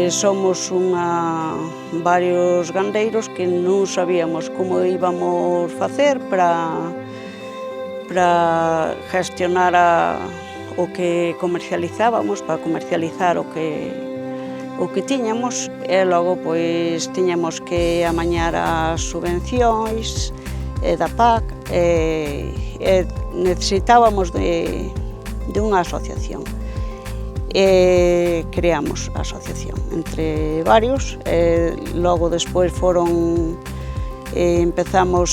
Somos varios gandeiros que non sabíamos como íbamos facer para gestionar o que comercializábamos, para comercializar o que tiñamos, e logo pois tiñamos que amañar as subvencións da PAC e necesitábamos de unha asociación. Creamos a asociación entre varios, logo despois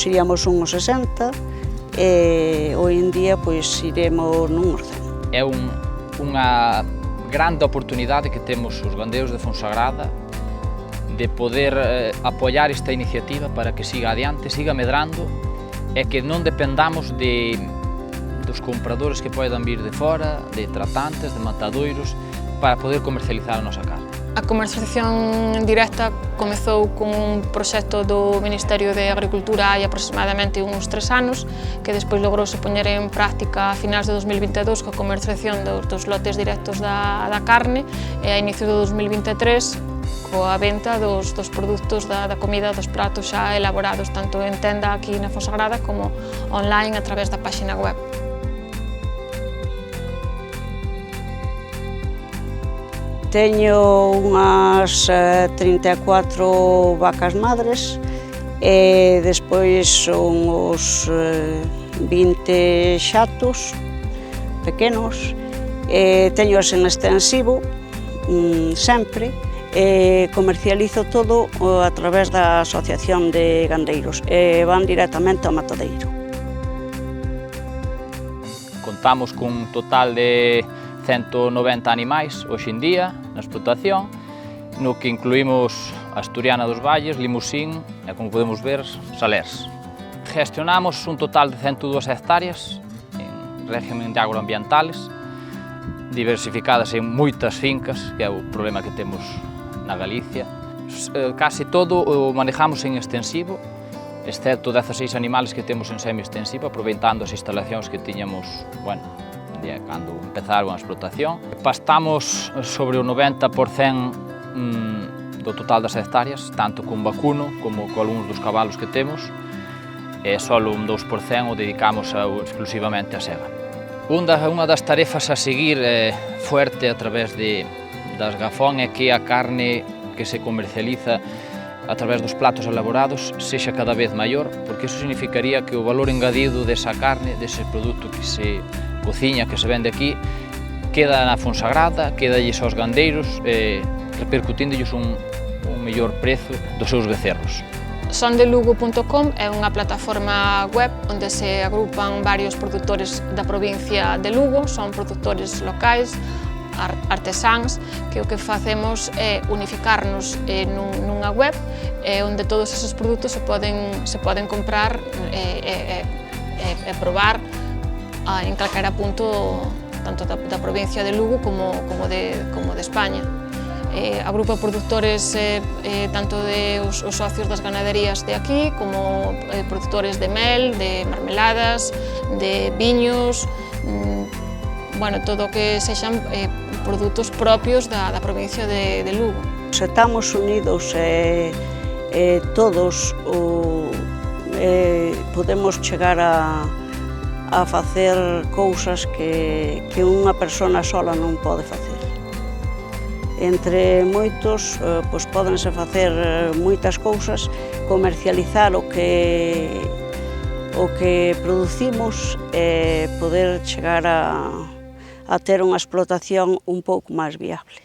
íamos uns 60 e hoxe en día pois iremos nuns 100. É unha grande oportunidade que temos os gandeiros de Fonsagrada de poder apoiar esta iniciativa para que siga adiante, siga medrando e que non dependamos dos compradores que poidan vir de fora, de tratantes, de matadoiros, para poder comercializar a nosa carne. A comercialización directa comezou con un proxecto do Ministerio de Agricultura hai aproximadamente uns 3 anos, que despois logrouse poñer en práctica a finais de 2022 coa comercialización dos lotes directos da carne e a inicio de 2023 coa venta dos produtos da comida, dos pratos xa elaborados tanto en tenda aquí na Fonsagrada como online a través da páxina web. Teño unhas 34 vacas madres e despois son os 20 xatos pequenos. Teñoas en extensivo sempre e comercializo todo a través da Asociación de Gandeiros e van directamente ao matadeiro. Contamos cun total de 190 animais hoxe en día na explotación, no que incluímos a Asturiana dos Valles, Limousin e, como podemos ver, Salers. Gestionamos un total de 102 hectáreas en régimen de agroambientales, diversificadas en moitas fincas, que é o problema que temos na Galicia. Casi todo o manejamos en extensivo, excepto 16 animales que temos en semi-extensivo, aproveitando as instalacións que tiñamos, cando empezaron a explotación. Pastamos sobre o 90% do total das hectáreas, tanto con vacuno como con algúns dos cabalos que temos, e só un 2% o dedicamos exclusivamente a sega. Unha das tarefas a seguir fuerte a través das Gafón é que a carne que se comercializa a través dos platos elaborados sexa cada vez maior, porque iso significaría que o valor engadido desa carne, dese produto que se cociña, que se vende aquí, queda na Fonsagrada, quedalles aos gandeiros, repercutindolles un mellor prezo dos seus becerros. Sondelugo.com é unha plataforma web onde se agrupan varios produtores da provincia de Lugo, son produtores locais, artesáns, que o que facemos é unificarnos nunha web onde todos esos produtos se poden comprar e probar en calquera punto tanto da provincia de Lugo como de España. Agrupa produtores tanto os socios das ganaderías de aquí como produtores de mel, de marmeladas, de viños, todo o que sexan produtos propios da provincia de Lugo. Se estamos unidos todos podemos chegar a facer cousas que unha persona sola non pode facer. Entre moitos, pódense facer moitas cousas, comercializar o que producimos e poder chegar a ter unha explotación un pouco máis viable.